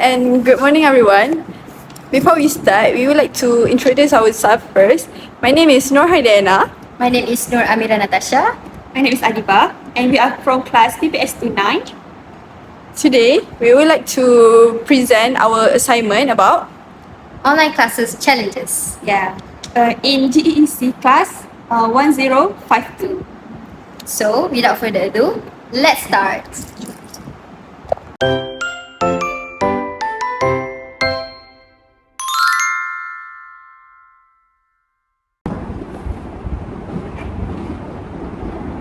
and good morning, everyone. Before we start, we would like to introduce ourselves first. My name is Nur Amira. My name is Nur Amira Natasha. My name is Adeebah, and we are from class PPS 29. Today, we would like to present our assignment about Online classes challenges. Yeah, in GEEC class 1052. So, without further ado, let's start.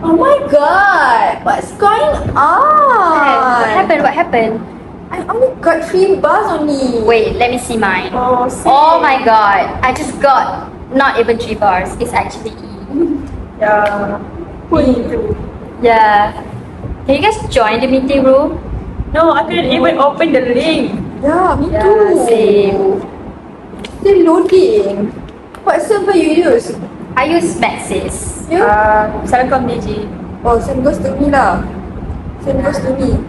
Oh my god! What's going on? What happened? I only got 3 bars only. Wait, let me see mine. Oh, same. Oh my god, I just got not even 3 bars. It's actually E. Yeah. Yeah. Can you guys join the meeting room? No, I couldn't even open the link. Yeah, me Yeah, too. same. Still loading. What server you use? I use Maxis. You? Salam DG. Oh, same goes to me lah. Same goes to me.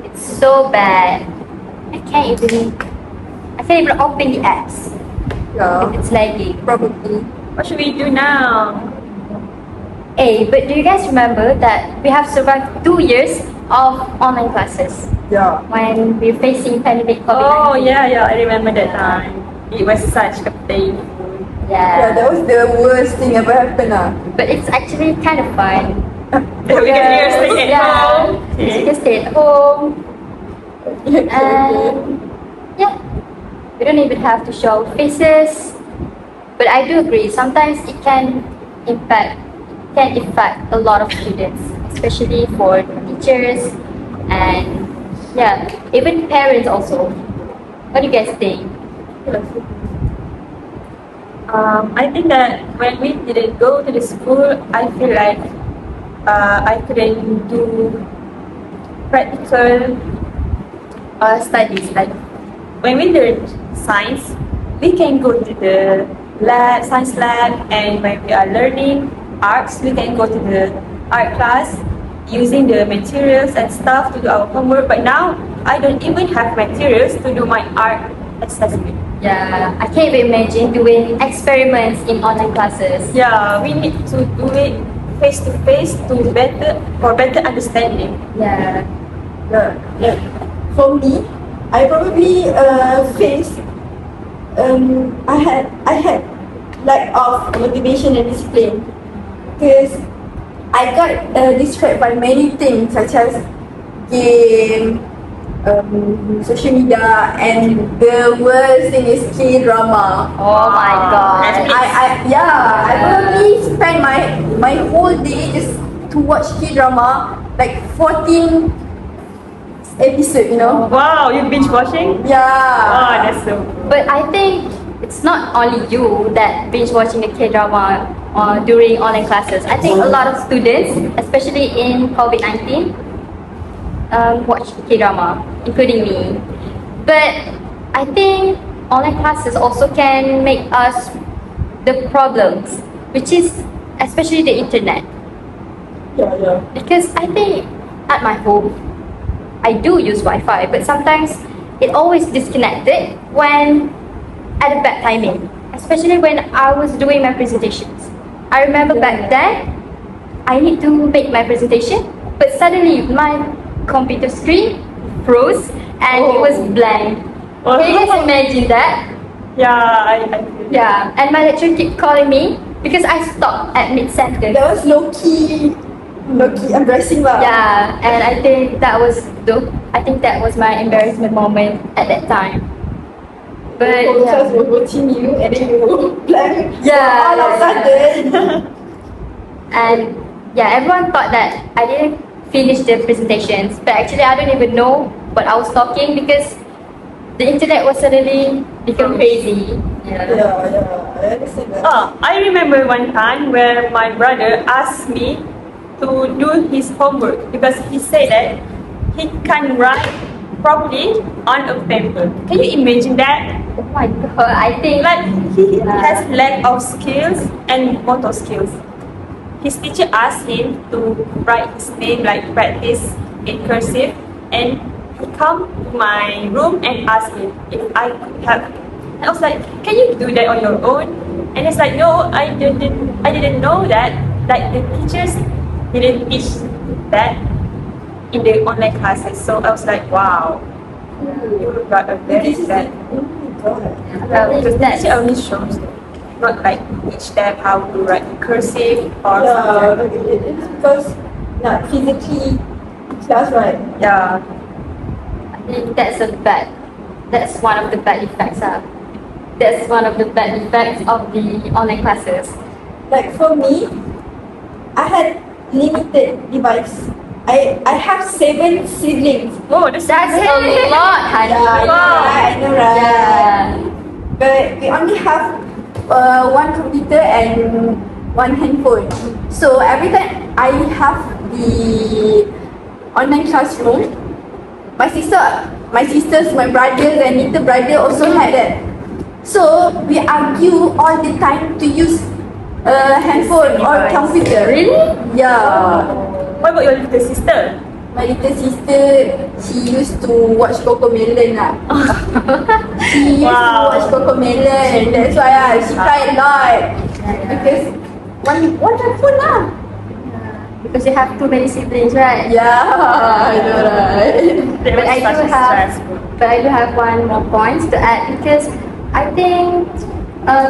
It's so bad. I can't even open the apps. Yeah, It's lagging. probably. What should we do now? Hey, but do you guys remember that we have survived 2 years of online classes Yeah. when we're facing pandemic COVID-19? Oh yeah, I remember that time. It was such a painful. Yeah, that was the worst thing ever happened lah. But it's actually kind of fun. We can hear stay at home. You can stay at home. And yeah, we don't even have to show faces. But I do agree, sometimes it can affect a lot of students, especially for teachers and yeah, even parents also. What do you guys think? I think that when we didn't go to the school, I feel like I couldn't do practical studies. Like when we learn science, we can go to the science lab, and when we are learning arts, we can go to the art class using the materials and stuff to do our homework. But now, I don't even have materials to do my art assessment. Yeah, I can't even imagine doing experiments in online classes. Yeah, we need to do it face to face for better understanding. Yeah. Yeah. For me, I probably faced I had lack of motivation and discipline because I got distracted by many things such as game, social media, and the worst thing is K-drama. Oh my god. I probably spend my whole day just to watch K-drama, like 14 episode, you know. Wow, you binge watching? Oh, Yeah. that's so cool. But I think it's not only you that binge watching the K-drama during online classes. I think a lot of students, especially in COVID-19, watch K-drama, including me. But I think online classes also can make us the problems, which is especially the internet. Yeah. Because I think at my home, I do use Wi-Fi, but sometimes it always disconnected when at a bad timing, especially when I was doing my presentations. I remember back then, I need to make my presentation, but suddenly my computer screen froze and it was blank. Oh. Can you guys imagine that? Yeah, I feel Yeah, and my lecturer kept calling me because I stopped at mid-sentence. That was low-key embarrassing lah. Yeah, and I think that was my embarrassment moment at that time. But Professors were watching you and then you blank. Yeah. All of a sudden. and yeah, everyone thought that I didn't finish the presentations, but actually I don't even know what I was talking because the internet was suddenly become crazy. Yeah, I understand that. I remember one time where my brother asked me to do his homework because he said that he can't write properly on a paper. Can you imagine that? Oh my god, I think Like he has lack of skills and motor skills. His teacher asked him to write his name, like practice in cursive, and he come to my room and asked me if I could help him. I was like, can you do that on your own? And it's like, no, I didn't know that. Like the teachers didn't teach that in the online classes. So I was like, wow, you got a very bad. Because the teacher only shows them, not like teach them how to write cursive or something. It's because not physically class, right? Yeah. I think that's one of the bad effects. That's one of the bad effects of the online classes. Like for me, I had limited device. I have 7 siblings. Oh, that's That's a lot, Hani. I know, right? Yeah. But we only have one computer and one handphone. So every time I have the online classroom, my sisters, my brothers and little brother also had that. So we argue all the time to use handphone or computer. Really? Yeah. What about your little sister? My little sister, she used to watch Cocomelon lah. She used to watch Cocomelon. That's why she cried a lot. Because one handphone lah. Because you have too many siblings, right? Yeah, I know, right? But I do have one more point to add because I think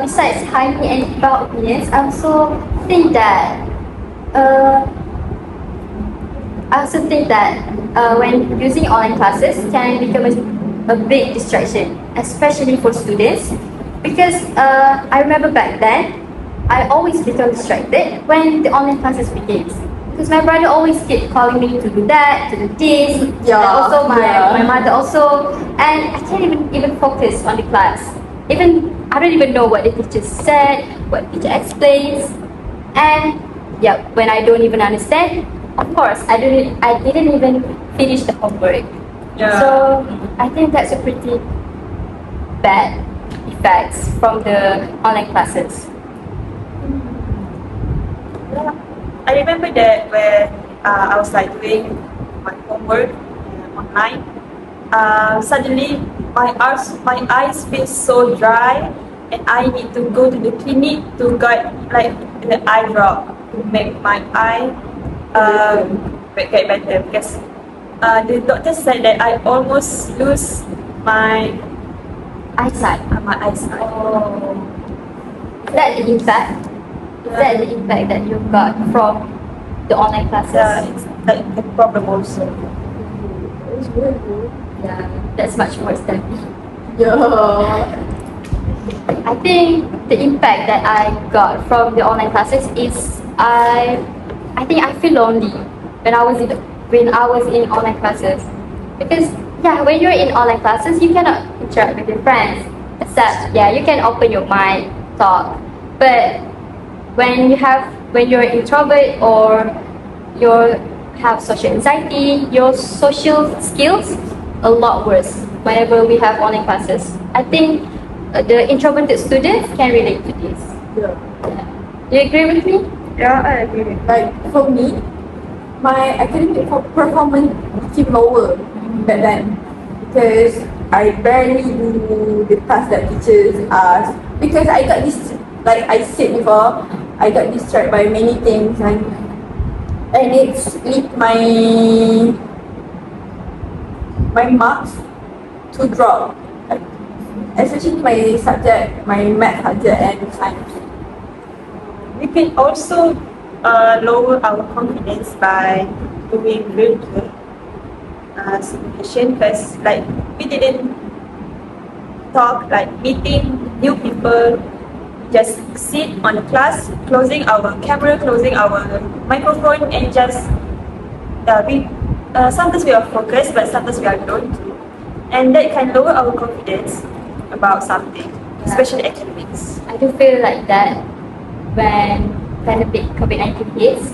besides Hani and Adeebah opinions, I also think that when using online classes can become a big distraction, especially for students. Because I remember back then, I always become distracted when the online classes begins. Because my brother always keep calling me to do that, to do this. Yeah, And also yeah. my mother also, and I can't even focus on the class. I don't even know what the teacher said, what the teacher explains, and yeah, when I don't even understand, of course I didn't even finish the homework. Yeah. So I think that's a pretty bad effects from the online classes. Yeah. I remember that when I was like doing my homework online, suddenly my eyes feel so dry, and I need to go to the clinic to get like the eye drop to make my eye get better, because the doctor said that I almost lose my Eyesight. eyesight. Oh. Is that the impact? Is that the impact that you got from the online classes? Yeah, it's like a problem also. It's very good. Yeah, that's much worse than me. Yeah. I think the impact that I got from the online classes is I think I feel lonely when I was in online classes, because yeah, when you're in online classes you cannot interact with your friends, except you can open your mind, talk, but when you're introvert or you have social anxiety, your social skills a lot worse whenever we have online classes. I think the introverted students can relate to this. Yeah. Do you agree with me? Yeah, I agree. Like for me, my academic performance became lower back then because I barely do the task that teachers ask, because I got this, like I said before, I got distracted by many things, and it's lead my marks to drop, like, especially my subject, my math subject and science. We can also lower our confidence by doing virtual simulation, because like we didn't talk, like meeting new people, just sit on the class, closing our camera, closing our microphone, and just sometimes we are focused, but sometimes we are not, and that can lower our confidence about something, especially academics. I do feel like that when COVID-19 hits,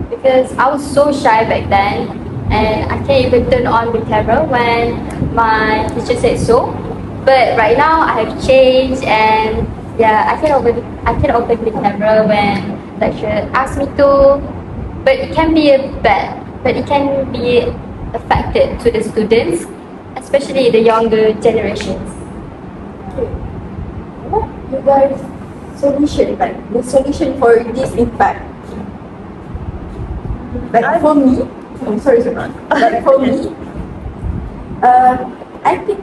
because I was so shy back then and I can't even turn on the camera when my teacher said so. But right now I have changed, and I can open the camera when lecturer asks me to. But it can be affected to the students, especially the younger generations. Okay. What you guys solution, like the solution for this impact? Like for me, I'm sorry, like for me, I think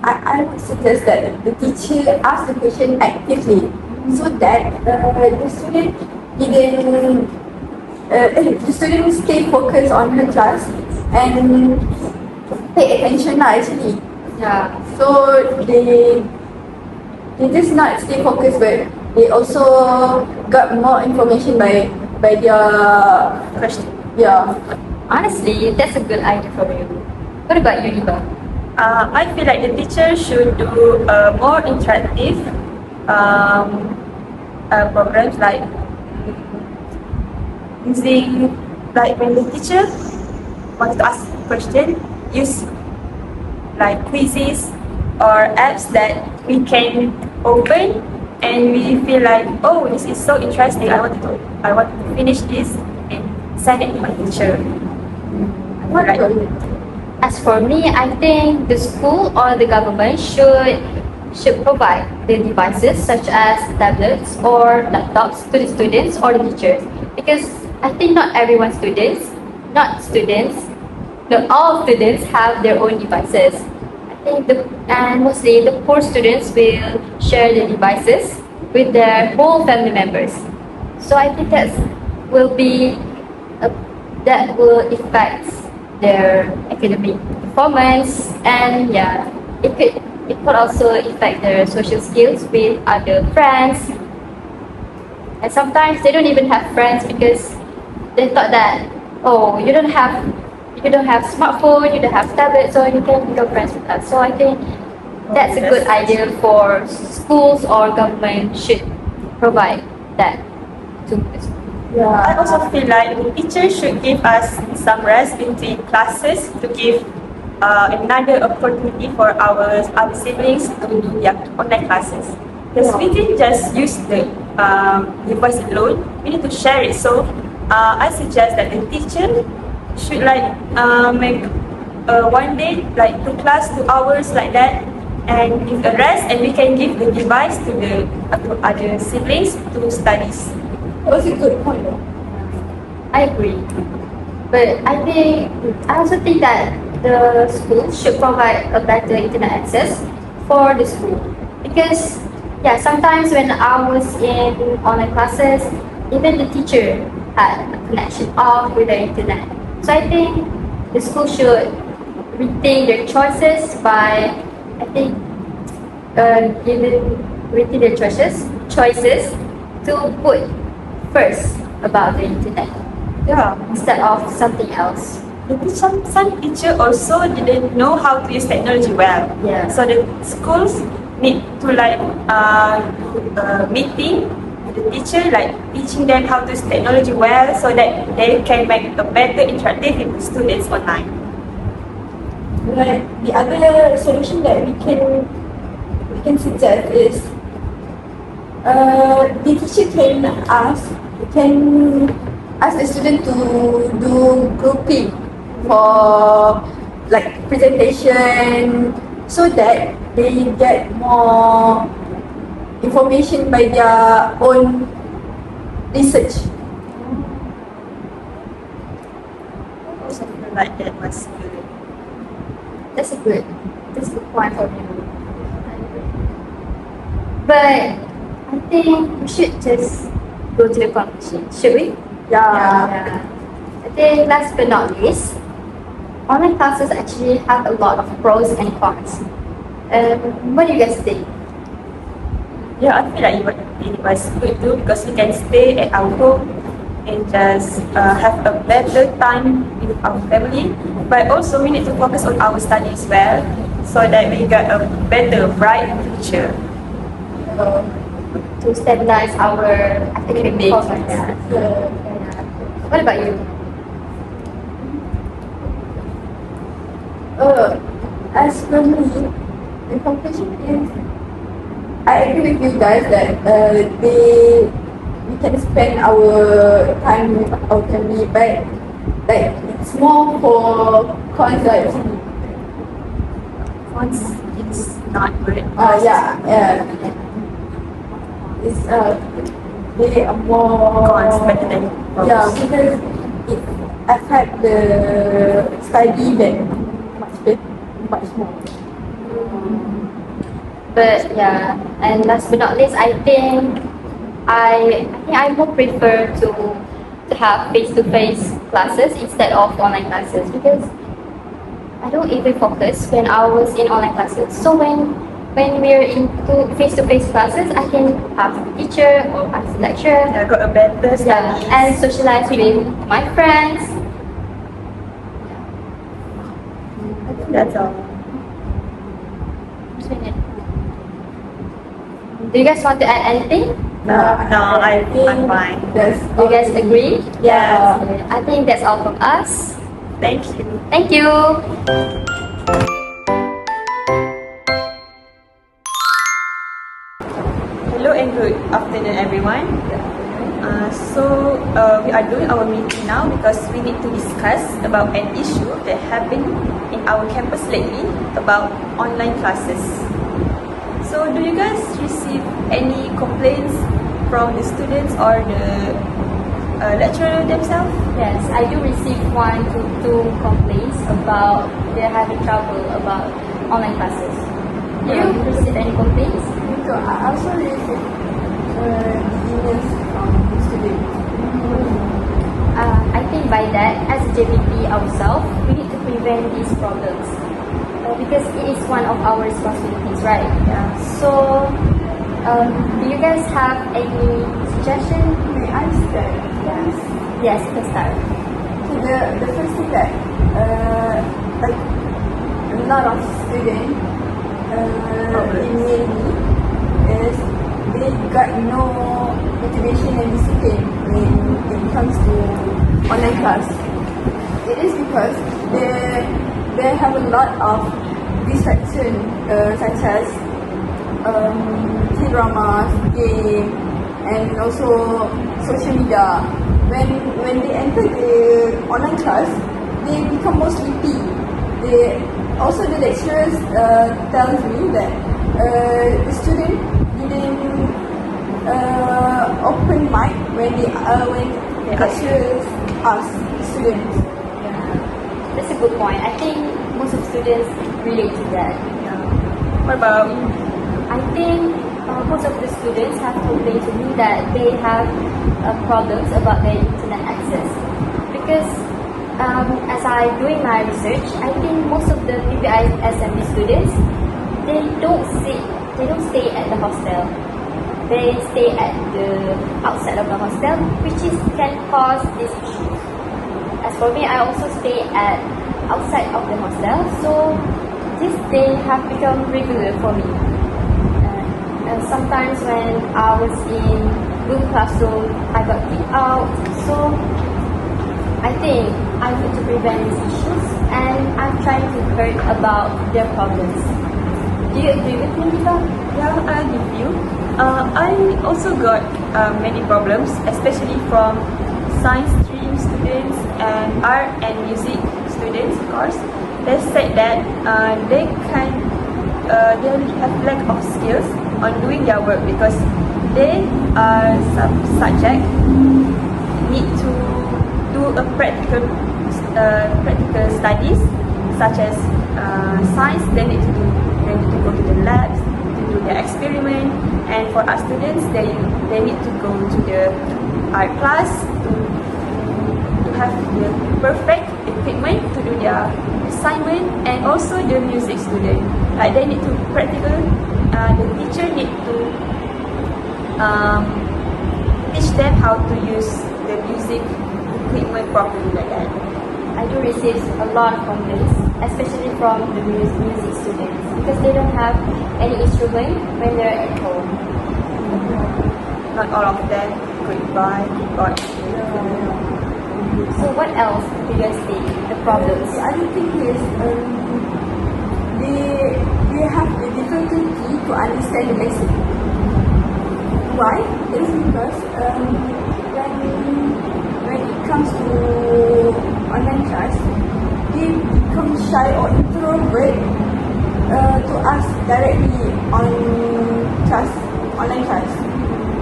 I would suggest that the teacher ask the question actively so that the student didn't the student stay focused on her class and pay attention lah actually. Yeah. So they just not stay focused, but they also got more information by their Question. yeah. Honestly, that's a good idea from you. What about you, Adeebah? I feel like the teacher should do more interactive programs like using, like when the teacher wants to ask a question, use like quizzes or apps that we can open and we feel like, oh, this is so interesting. I want to finish this and send it to my teacher. What Right. about you? As for me, I think the school or the government should provide the devices such as tablets or laptops to the students or the teachers, because I think not all students have their own devices. I think and mostly the poor students will share the devices with their whole family members. So I think that will affect their academic performance, and yeah, it could also affect their social skills with other friends. And sometimes they don't even have friends because they thought that, oh, you don't have smartphone, you don't have tablet, so you can become friends with us. So I think that's a good idea for schools or government should provide that to the school. I Yeah. also feel like the teacher should give us some rest between classes to give another opportunity for our other siblings to do their online classes. Because we can just use the device alone, we need to share it. So I suggest that the teacher should like make one day like 2 hours like that and give a rest, and we can give the device to the other siblings to studies. That was a good point though. I agree. But I also think that the school should provide a better internet access for the school. Because yeah, sometimes when I was in online classes, even the teacher had a connection off with the internet. So I think the school should rethink their choices by, I think, rethink their choices to put first about the internet Yeah. instead of something else. Maybe some teacher also didn't know how to use technology well. Yeah. So the schools need to like meeting with the teacher, like teaching them how to use technology well, so that they can make a better interactive with the students online. Like the other solution that we can suggest is the teacher can ask the student to do grouping for like presentation so that they get more information by their own research. Something like that was good. That's a good point for you. But I think we should just go to the conclusion, should we? Yeah. I think last but not least, online classes actually have a lot of pros and cons. What do you guys think? Yeah, I feel like it was good too, because we can stay at our home and just have a better time with our family. But also we need to focus on our studies well, so that we got a better, bright future. To stabilize our academic performance. Yeah. What about you? As for me, the conclusion is I agree with you guys that we can spend our time with our family, but like it's more for cons like Cons, it's not good. yeah. It's they are more Cons better than pros. yeah, because it affect the study that much more. But yeah, and last but not least, I more prefer to have face-to-face classes instead of online classes because I don't even focus when I was in online classes. So when we're into face-to-face classes, I can have a teacher or ask lecturer, I got a better yeah, study. and socialize with my friends. That's all. Do you guys want to add anything? No, I'm fine. That's Do you guys agree? Yeah. I think that's all from us. Thank you. Thank you. Hello and good afternoon, everyone. We are doing our meeting now because we need to discuss about an issue that happened in our campus lately about online classes. So, do you guys receive any complaints from the students or the lecturer themselves? Yes, I do receive 1 to 2 complaints about they're having trouble about online classes. Do you receive any complaints? so I also receive emails from students. I think by that, as a JVP ourselves, we need to prevent these problems because it is one of our responsibilities, right? Yeah. So, do you guys have any suggestion? May I start? Yes. Yes, you can start. So the first thing that like a lot of students email me is they got no motivation and discipline when it comes to online class. It is because they have a lot of distraction such as K-dramas, game, and also social media. When they enter the online class, they become more sleepy. Also the lecturers tells me that the student didn't open mic when lecturers ask students. That's a good point. I think most of students relate to that. What about I think most of the students have complained to me that they have problems about their internet access because as I doing my research, I think most of the PPI SMB students they don't stay at the hostel. They stay at the outside of the hostel, which can cause this issue. As for me, I also stay at outside of the hostel, so this thing have become regular for me. And sometimes when I was in Google Classroom, I got kicked out. So I think I need to prevent these issues, and I'm trying to hear about their problems. Do you agree with me, Adeebah? Yeah, I agree with you. I also got many problems, especially from science stream students and art and music students, of course. They said that they have lack of skills on doing their work because they some subject need to do a practical studies such as science. They need to go to the labs to do the experiment, and for our students they need to go to the art class to have the perfect equipment to do their assignment, and also the music student like they need to practical. The teacher need to teach them how to use the music equipment properly like that. I do receive a lot of complaints, especially from the music students, because they don't have any instrument when they're at home. Not all of them could buy keyboard. So what else do you guys think the problems? The other thing is they have the difficulty to understand the lesson. Why? It is because when it comes to online class, they become shy or introvert to ask directly on class, online class.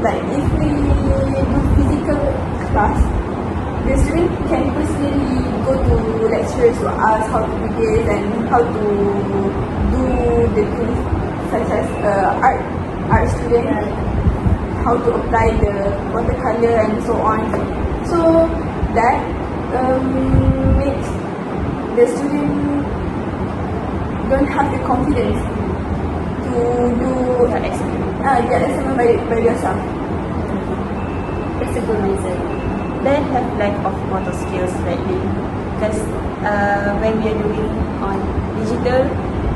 Like if we do physical class, the student can personally go to lecturers to ask how to do this and how to do the things such as art student, how to apply the watercolor and so on. So that makes the student don't have the confidence to do their assignment by yourself. That's a good reason. They have lack of motor skills lately because when we are doing on digital,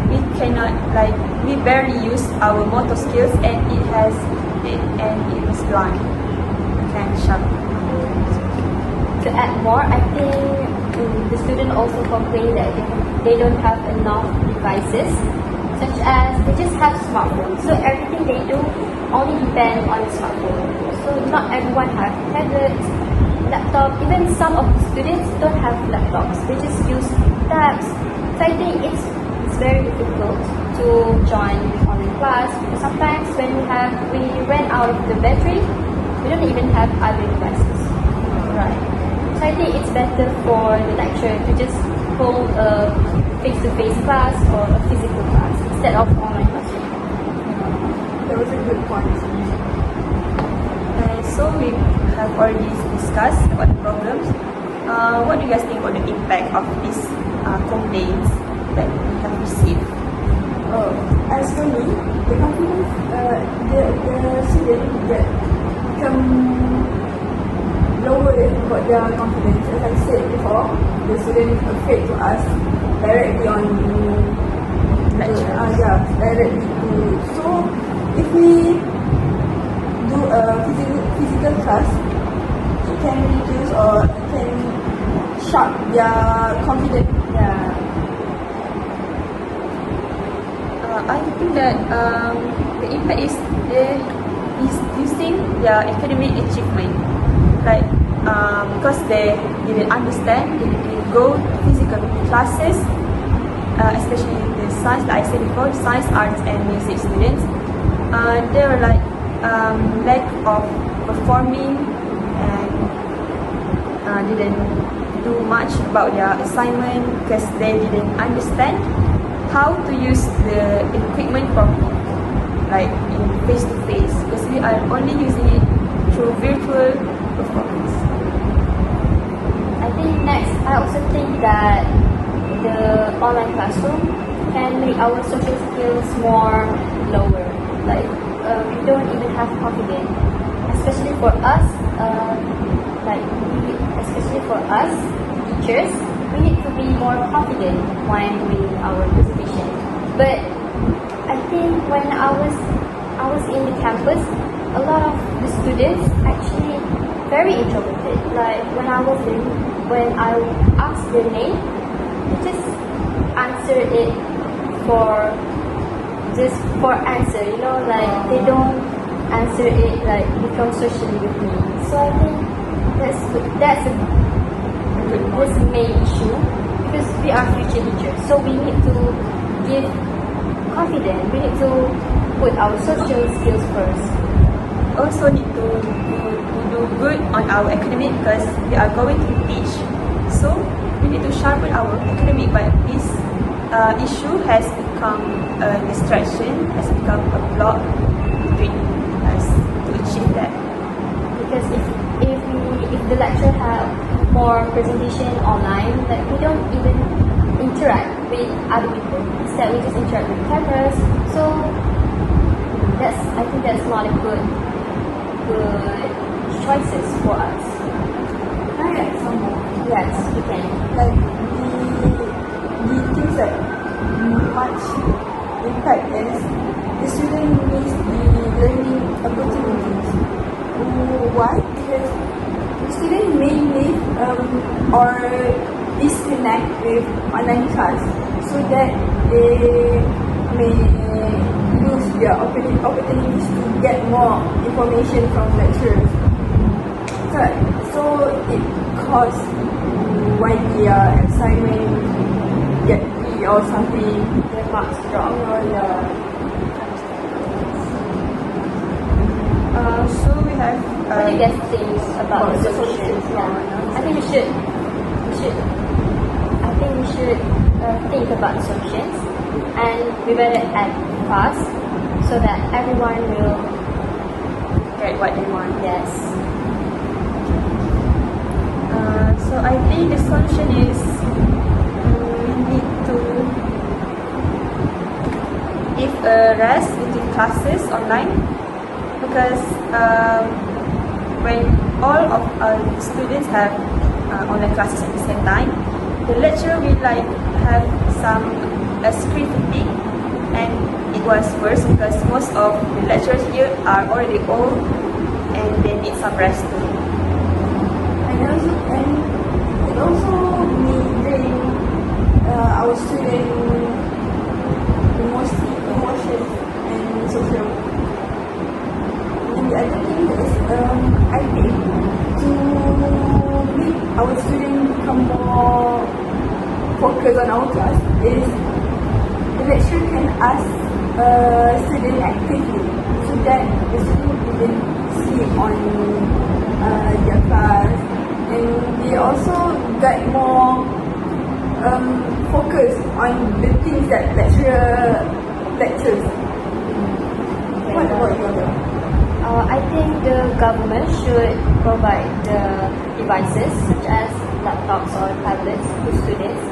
we cannot we barely use our motor skills and it was blind. We can sharpen. To add more, I think the student also complain that they don't have enough devices, such as they just have smartphones. So everything they do only depend on the smartphone. So not everyone have tablets, laptop. Even some of the students don't have laptops. They just use tabs. So I think it's very difficult to join online class because sometimes when we ran out of the battery, we don't even have other devices. Right. So I think it's better for the lecturer to just hold a face-to-face class or a physical class instead of online classroom. That was a good point. So we have already discussed about the problems. What do you guys think about the impact of these complaints that we have received? As for me, the confidence, the student get become lower about their confidence. As I said before, the student is afraid to ask directly on lecture. Directly to. So if we do a physical class, it can reduce or it can sharp their confidence. Yeah. I think that the impact is reducing their academic achievement. Because they didn't understand, they didn't go to physical classes, especially the science, like I said before, science, arts and music students. They were lack of performing and didn't do much about their assignment because they didn't understand how to use the equipment properly, like in face-to-face, because we are only using it through virtual performance. I think next, I also think that the online classroom can make our social skills more lower. We don't even have confidence, especially for us. Especially for us teachers, we need to be more confident when doing our presentation. But I think when I was in the campus, a lot of the students actually very introverted. Like when I asked their name, they just answered it for answer, they don't answer it become socially with me. So I think that's a main issue because we are future teachers. So we need to give confidence. We need to put our social skills first. Also need to do good on our academic because we are going to teach. So we need to sharpen our academic, but this issue has become a distraction, has become a block between us to achieve that. Because if the lecture have more presentation online, we don't even interact with other people. Instead, we just interact with cameras. So I think that's not a good choices for us. Can I add some more? Yes, you can. Like the things that much impact is the student needs the learning opportunities. Why? Because the student may live or disconnect with online class so that they may lose their opportunities to get more information from lecturers. So it causes why their assignment get B or something. Their marks drop. Yeah. So we have. What do you guys think about About the the solutions? solutions, Yeah. I think we should. I think we should think about the solutions, and we better act fast so that everyone will Get what they want. yes. So I think the solution is we need to give a rest between classes online, because when all of our students have online classes at the same time, the lecturer will like have some screen fatigue, and it was worse because most of the lecturers here are already old and they need some rest too. And it also may our student emotion and social. And the other thing is, I think to make our student become more focused on our class is the lecturer can ask student actively so that the student didn't sleep on their class, and they also get more focus on the things that lecturer lectures. What about you? I think the government should provide the devices such as laptops or tablets to students,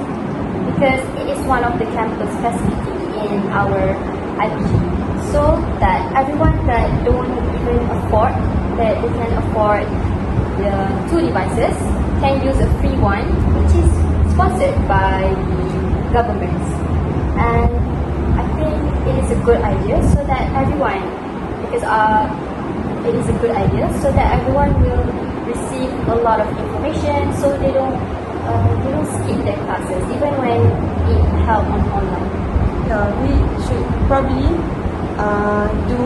because it is one of the campus facility in our IPG, so that everyone that don't even afford, that they can afford the 2 devices, can use a free one which is sponsored by the government. And I think it is a good idea so that everyone, because it is a good idea so that everyone will receive a lot of information, so they don't skip their classes even when it held on online. We should probably do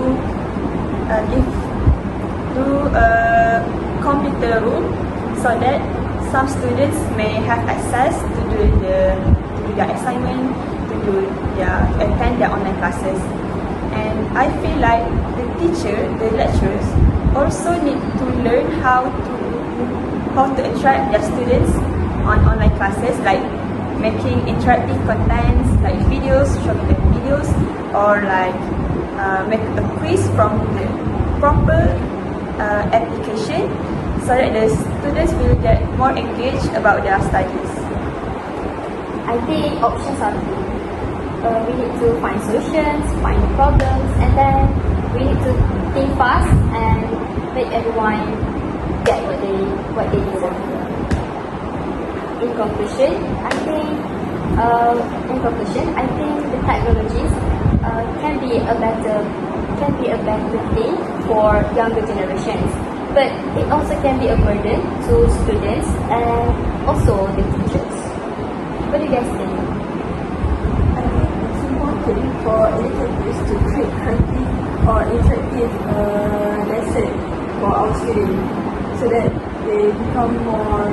a computer room so that some students may have access to do their assignment, to attend their online classes. And I feel like the lecturers also need to learn how to attract their students on online classes, like making interactive contents like videos, showing them videos, or like make a quiz from the proper application so that the students will get more engaged about their studies. I think options are two. We need to find solutions, find problems, and then we need to think fast and make everyone get what they deserve. In conclusion, I think the technologies can be a better thing for younger generations, but it also can be a burden to students and also the teachers. What do you guys think? I think it's important for educators to create creative or interactive lesson for our students so that they become more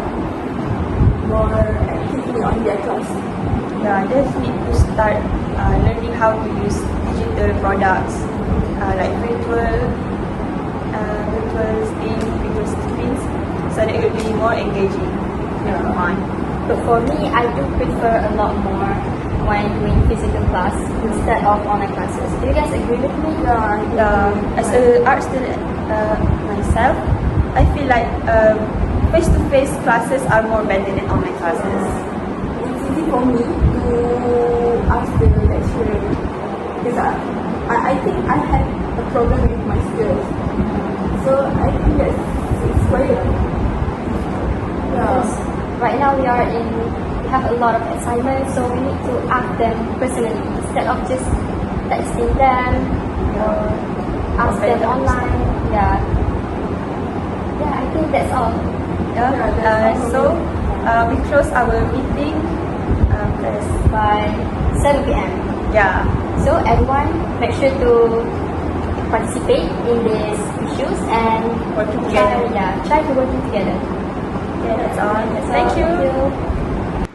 actively on their class. Yeah, they need to start learning how to use digital products like virtual screens, so that it will be more engaging. But for me, I do prefer a lot more when doing physical class instead of online classes. Do you guys agree with me? As an art student myself, I feel like face-to-face classes are more better than online classes. It's easy for me to ask the lecturer because I think I had a problem with my skills. So I think it's quite Because right now we have a lot of assignments, so we need to ask them personally instead of just texting them or ask them online. Yeah, I think that's all. So we close our meeting By 7 p.m. Yeah. So everyone, make sure to participate in these issues and Working together. try to working together. Yeah, that's all. That's Thank all. you. Thank you.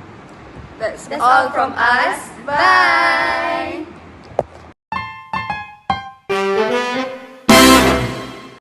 that That's all from us. Bye.